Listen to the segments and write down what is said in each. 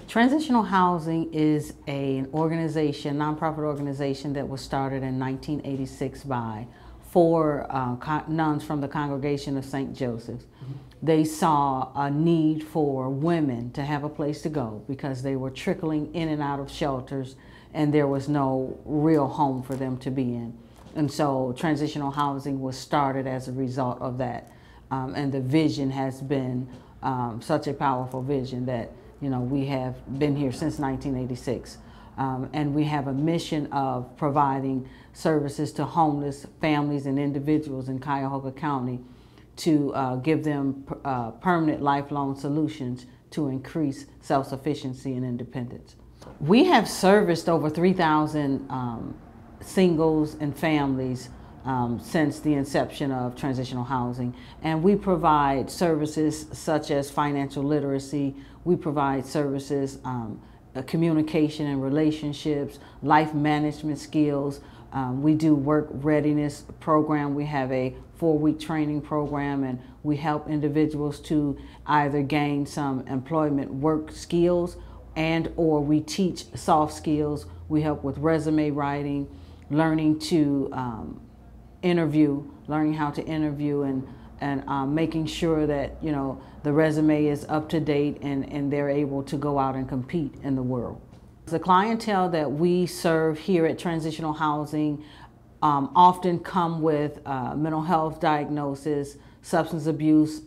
Transitional Housing is an organization, nonprofit organization that was started in 1986 by four nuns from the Congregation of St. Joseph's. They saw a need for women to have a place to go because they were trickling in and out of shelters and there was no real home for them to be in. And so Transitional Housing was started as a result of that. And the vision has been such a powerful vision that, you know, we have been here since 1986. And we have a mission of providing services to homeless families and individuals in Cuyahoga County to give them permanent lifelong solutions to increase self-sufficiency and independence. We have serviced over 3,000 singles and families since the inception of Transitional Housing, and we provide services such as financial literacy. We provide services, communication and relationships, life management skills. We do work readiness program. We have a 4-week training program, and we help individuals to either gain some employment work skills and or we teach soft skills. We help with resume writing, learning to interview, learning how to interview, and making sure that, you know, the resume is up to date and they're able to go out and compete in the world. The clientele that we serve here at Transitional Housing often come with mental health diagnosis, substance abuse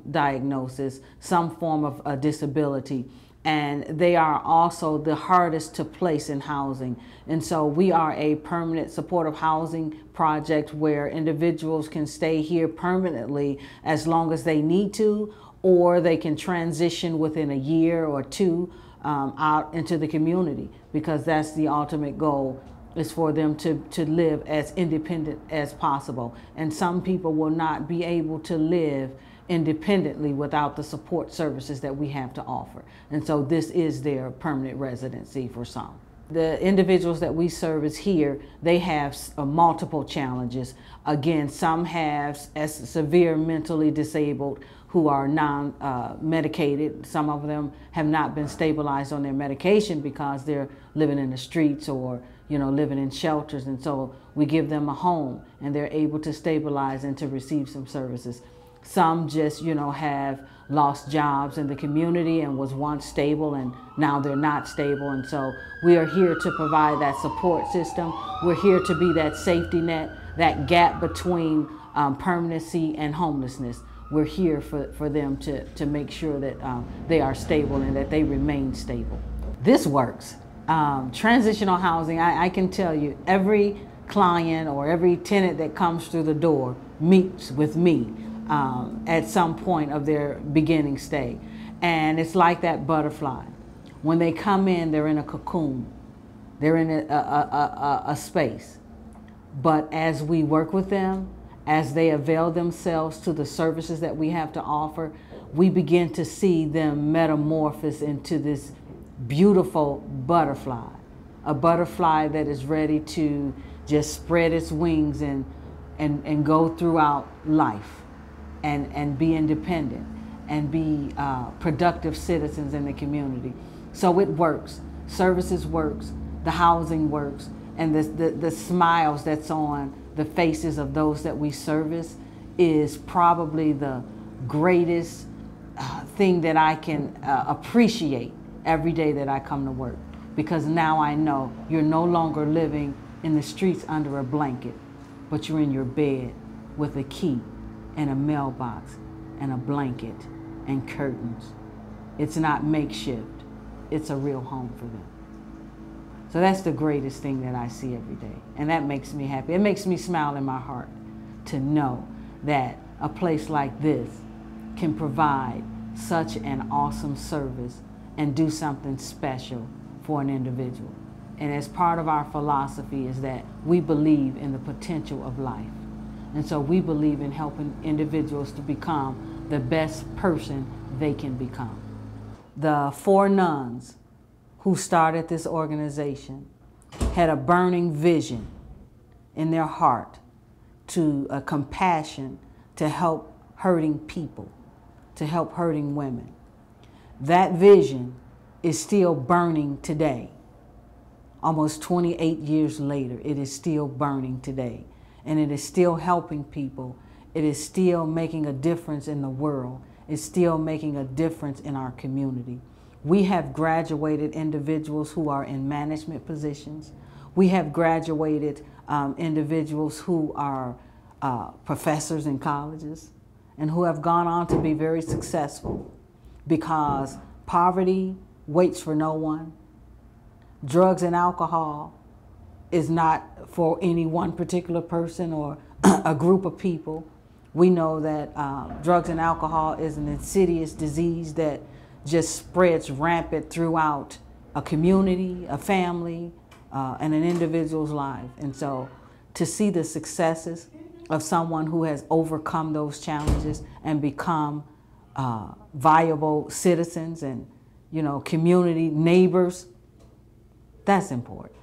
diagnosis, some form of a disability. And they are also the hardest to place in housing. And so we are a permanent supportive housing project where individuals can stay here permanently as long as they need to, or they can transition within a year or two out into the community, because that's the ultimate goal, is for them to live as independent as possible. And some people will not be able to live independently without the support services that we have to offer. And so this is their permanent residency for some. The individuals that we service here, they have multiple challenges. Again, some have as severe mentally disabled who are non-medicated. Some of them have not been stabilized on their medication because they're living in the streets or, you know, living in shelters. And so we give them a home and they're able to stabilize and to receive some services. Some just, you know, have lost jobs in the community and was once stable and now they're not stable. And so we are here to provide that support system. We're here to be that safety net, that gap between permanency and homelessness. We're here for them to make sure that they are stable and that they remain stable. This works. Transitional housing, I can tell you, every client or every tenant that comes through the door meets with me at some point of their beginning stay. And it's like that butterfly. When they come in, they're in a cocoon. They're in a space. But as we work with them, as they avail themselves to the services that we have to offer, we begin to see them metamorphose into this beautiful butterfly. A butterfly that is ready to just spread its wings and go throughout life. And be independent and be productive citizens in the community. So it works. Services works, the housing works, and the smiles that's on the faces of those that we service is probably the greatest thing that I can appreciate every day that I come to work. Because now I know you're no longer living in the streets under a blanket, but you're in your bed with a key and a mailbox and a blanket and curtains. It's not makeshift, it's a real home for them. So that's the greatest thing that I see every day. And that makes me happy. It makes me smile in my heart to know that a place like this can provide such an awesome service and do something special for an individual. And as part of our philosophy is that we believe in the potential of life. And so we believe in helping individuals to become the best person they can become. The 4 nuns who started this organization had a burning vision in their heart to a compassion to help hurting people, to help hurting women. That vision is still burning today. Almost 28 years later, it is still burning today. And it is still helping people. It is still making a difference in the world. It's still making a difference in our community. We have graduated individuals who are in management positions. We have graduated individuals who are professors in colleges and who have gone on to be very successful, because poverty waits for no one. Drugs and alcohol is not for any one particular person or a group of people. We know that drugs and alcohol is an insidious disease that just spreads rampant throughout a community, a family, and an individual's life. And so to see the successes of someone who has overcome those challenges and become viable citizens and, community neighbors, that's important.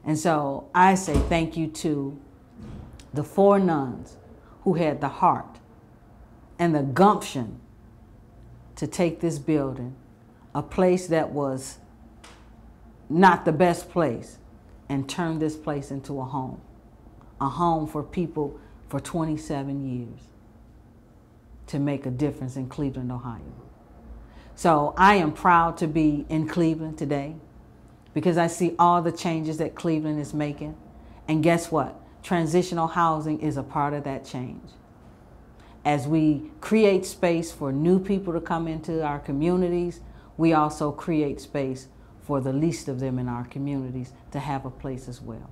And so I say thank you to the 4 nuns who had the heart and the gumption to take this building, a place that was not the best place, and turn this place into a home for people for 27 years to make a difference in Cleveland, Ohio. So I am proud to be in Cleveland today because I see all the changes that Cleveland is making. And guess what? Transitional housing is a part of that change. As we create space for new people to come into our communities, we also create space for the least of them in our communities to have a place as well.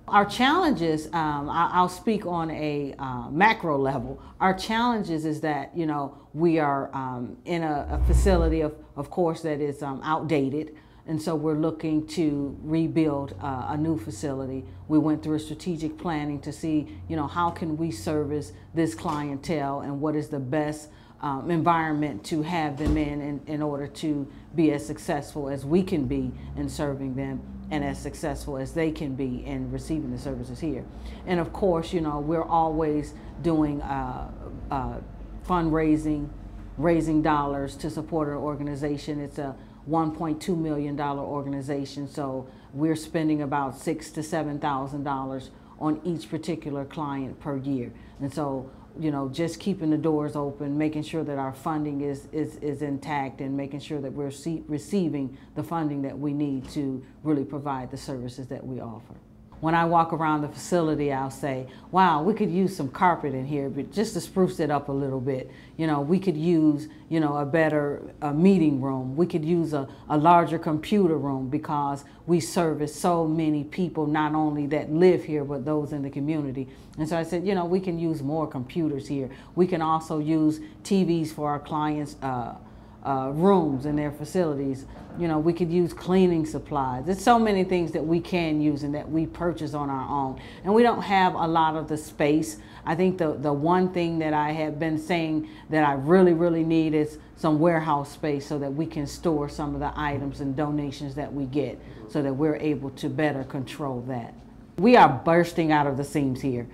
Our challenges, I'll speak on a macro level. Our challenges is that, we are in a facility, of course, that is outdated. And so we're looking to rebuild a new facility. We went through a strategic planning to see, how can we service this clientele and what is the best environment to have them in order to be as successful as we can be in serving them and as successful as they can be in receiving the services here. And of course, we're always doing fundraising, raising dollars to support our organization. It's a $1.2 million organization, so we're spending about $6,000 to $7,000 on each particular client per year. And so, just keeping the doors open, making sure that our funding is intact, and making sure that we're receiving the funding that we need to really provide the services that we offer. When I walk around the facility, I'll say, wow, we could use some carpet in here, but just to spruce it up a little bit. We could use, a better meeting room. We could use a larger computer room, because we service so many people, not only that live here, but those in the community. And so I said, we can use more computers here. We can also use TVs for our clients' rooms in their facilities. We could use cleaning supplies. There's so many things that we can use and that we purchase on our own. And we don't have a lot of the space. I think the one thing that I have been saying that I really, really need is some warehouse space so that we can store some of the items and donations that we get, so that we're able to better control that. We are bursting out of the seams here.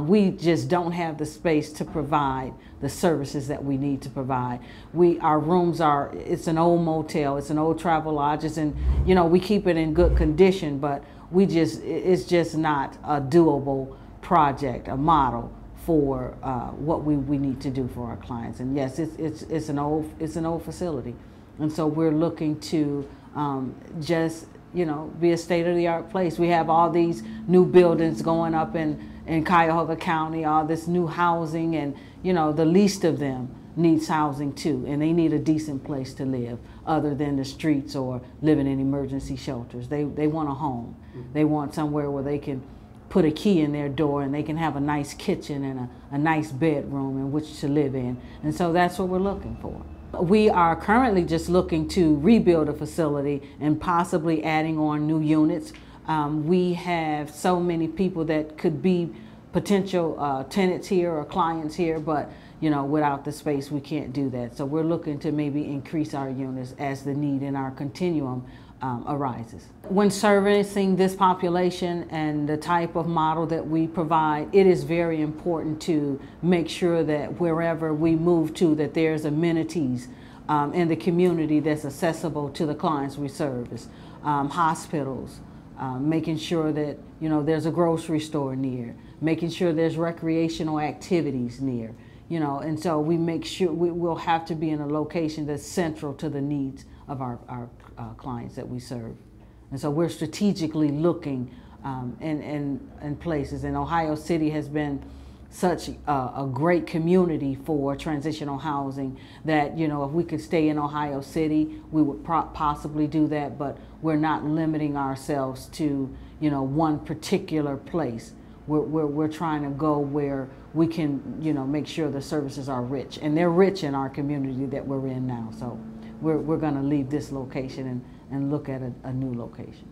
We just don't have the space to provide the services that we need to provide. Our rooms it's an old motel, it's an old travel lodge, and we keep it in good condition, but it's just not a doable project, a model for what we need to do for our clients. And yes, it's an old facility, and so we're looking to just be a state-of-the-art place. We have all these new buildings going up in Cuyahoga County, all this new housing, and the least of them needs housing too, and they need a decent place to live other than the streets or living in emergency shelters. They want a home. They want somewhere where they can put a key in their door and they can have a nice kitchen and a nice bedroom in which to live in. And so that's what we're looking for. We are currently just looking to rebuild a facility and possibly adding on new units. We have so many people that could be potential tenants here or clients here, but without the space we can't do that. So we're looking to maybe increase our units as the need in our continuum arises. When servicing this population and the type of model that we provide, it is very important to make sure that wherever we move to, that there's amenities in the community that's accessible to the clients we service. Hospitals, making sure that there's a grocery store near, making sure there's recreational activities near, and so we make sure we'll have to be in a location that's central to the needs of our clients that we serve. And so we're strategically looking in places. And Ohio City has been such a great community for transitional housing that, if we could stay in Ohio City, we would possibly do that, but we're not limiting ourselves to, one particular place. We're trying to go where we can, make sure the services are rich, and they're rich in our community that we're in now. So we're going to leave this location and look at a new location.